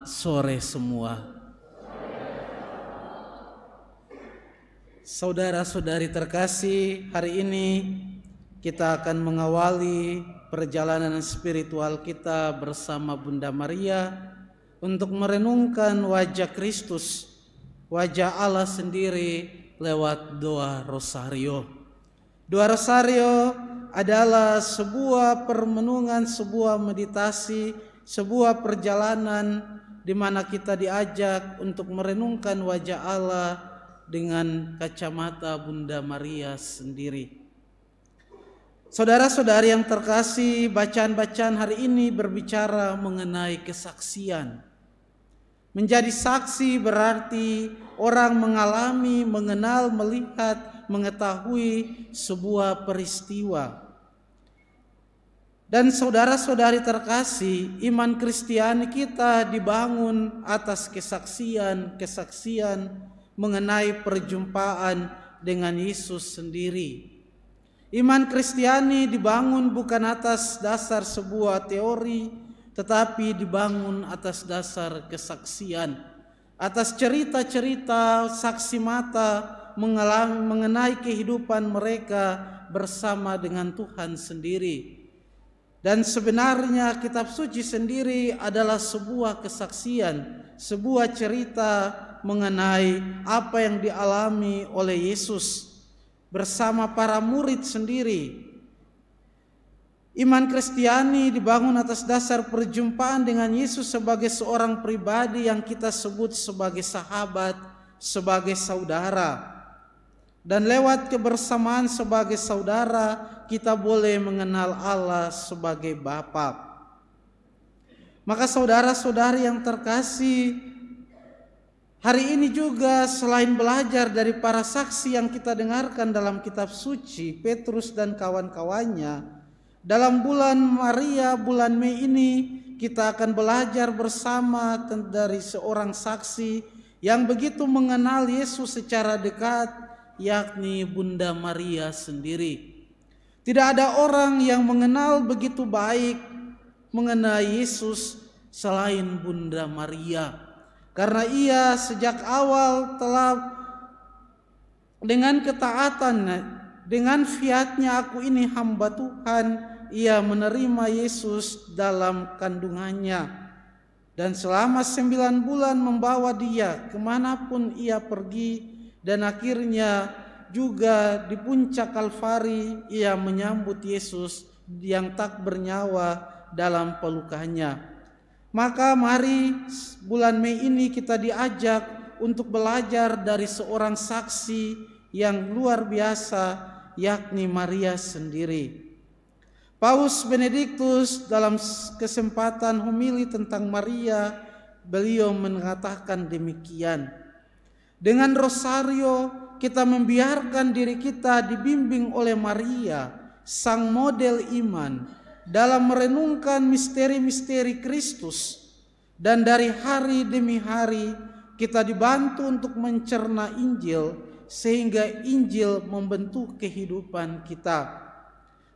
Sore semua. Saudara-saudari terkasih, hari ini kita akan mengawali perjalanan spiritual kita bersama Bunda Maria untuk merenungkan wajah Kristus, wajah Allah sendiri lewat doa rosario. Doa rosario adalah sebuah permenungan, sebuah meditasi, sebuah perjalanan di mana kita diajak untuk merenungkan wajah Allah dengan kacamata Bunda Maria sendiri. Saudara-saudari yang terkasih, bacaan-bacaan hari ini berbicara mengenai kesaksian. Menjadi saksi berarti orang mengalami, mengenal, melihat, mengetahui sebuah peristiwa. Dan saudara-saudari terkasih, iman Kristiani kita dibangun atas kesaksian mengenai perjumpaan dengan Yesus sendiri. Iman Kristiani dibangun bukan atas dasar sebuah teori, tetapi dibangun atas dasar kesaksian, atas cerita-cerita saksi mata mengenai kehidupan mereka bersama dengan Tuhan sendiri. Dan sebenarnya kitab suci sendiri adalah sebuah kesaksian, sebuah cerita mengenai apa yang dialami oleh Yesus bersama para murid sendiri. Iman Kristiani dibangun atas dasar perjumpaan dengan Yesus sebagai seorang pribadi yang kita sebut sebagai sahabat, sebagai saudara. Dan lewat kebersamaan sebagai saudara, kita boleh mengenal Allah sebagai Bapa. Maka saudara-saudari yang terkasih, hari ini juga selain belajar dari para saksi yang kita dengarkan dalam kitab suci, Petrus dan kawan-kawannya, dalam bulan Maria, bulan Mei ini, kita akan belajar bersama dari seorang saksi yang begitu mengenal Yesus secara dekat, yakni Bunda Maria sendiri. Tidak ada orang yang mengenal begitu baik mengenai Yesus selain Bunda Maria, karena ia sejak awal telah dengan ketaatannya, dengan fiatnya, aku ini hamba Tuhan, ia menerima Yesus dalam kandungannya, dan selama 9 bulan membawa dia kemanapun ia pergi. Dan akhirnya juga di puncak Kalvari ia menyambut Yesus yang tak bernyawa dalam pelukannya. Maka mari bulan Mei ini kita diajak untuk belajar dari seorang saksi yang luar biasa, yakni Maria sendiri. Paus Benediktus dalam kesempatan homili tentang Maria, beliau mengatakan demikian: dengan rosario kita membiarkan diri kita dibimbing oleh Maria, sang model iman, dalam merenungkan misteri-misteri Kristus. Dan dari hari demi hari kita dibantu untuk mencerna Injil, sehingga Injil membentuk kehidupan kita.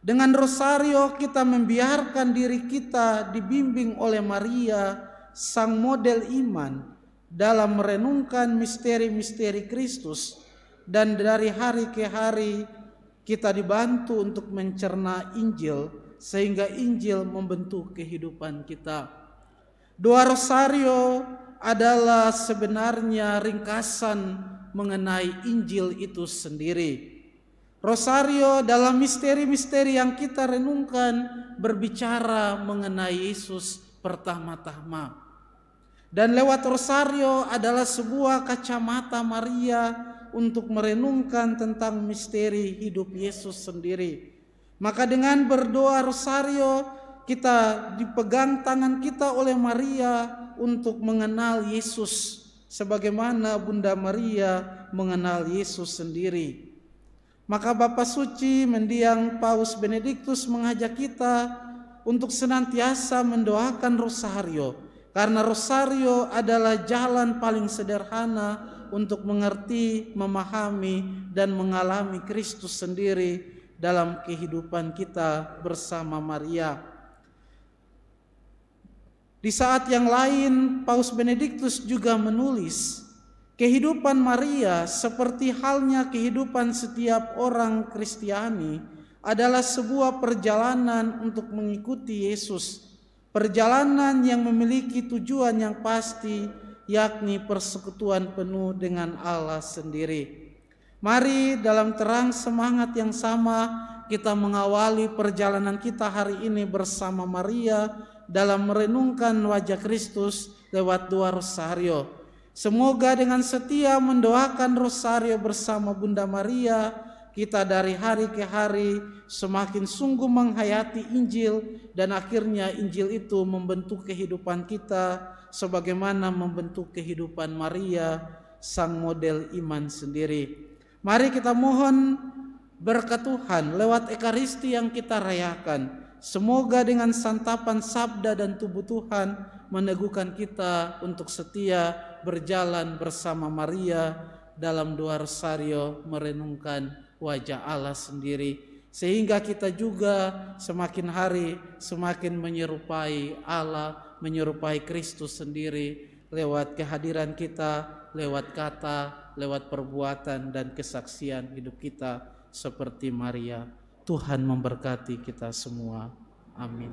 Dengan rosario kita membiarkan diri kita dibimbing oleh Maria, sang model iman, dalam merenungkan misteri-misteri Kristus. Dan dari hari ke hari kita dibantu untuk mencerna Injil, sehingga Injil membentuk kehidupan kita. Doa rosario adalah sebenarnya ringkasan mengenai Injil itu sendiri. Rosario dalam misteri-misteri yang kita renungkan berbicara mengenai Yesus pertama-tama. Dan lewat rosario adalah sebuah kacamata Maria untuk merenungkan tentang misteri hidup Yesus sendiri. Maka dengan berdoa rosario kita dipegang tangan kita oleh Maria untuk mengenal Yesus, sebagaimana Bunda Maria mengenal Yesus sendiri. Maka Bapa Suci mendiang Paus Benediktus mengajak kita untuk senantiasa mendoakan rosario, karena rosario adalah jalan paling sederhana untuk mengerti, memahami, dan mengalami Kristus sendiri dalam kehidupan kita bersama Maria. Di saat yang lain, Paus Benediktus juga menulis, kehidupan Maria seperti halnya kehidupan setiap orang Kristiani adalah sebuah perjalanan untuk mengikuti Yesus. Perjalanan yang memiliki tujuan yang pasti, yakni persekutuan penuh dengan Allah sendiri. Mari dalam terang semangat yang sama kita mengawali perjalanan kita hari ini bersama Maria dalam merenungkan wajah Kristus lewat doa Rosario. Semoga dengan setia mendoakan Rosario bersama Bunda Maria, kita dari hari ke hari semakin sungguh menghayati Injil, dan akhirnya Injil itu membentuk kehidupan kita sebagaimana membentuk kehidupan Maria, sang model iman sendiri. Mari kita mohon berkat Tuhan lewat Ekaristi yang kita rayakan. Semoga dengan santapan sabda dan tubuh Tuhan meneguhkan kita untuk setia berjalan bersama Maria dalam doa Rosario merenungkan wajah Allah sendiri, sehingga kita juga semakin hari semakin menyerupai Allah, menyerupai Kristus sendiri lewat kehadiran kita, lewat kata, lewat perbuatan dan kesaksian hidup kita seperti Maria. Tuhan memberkati kita semua. Amin.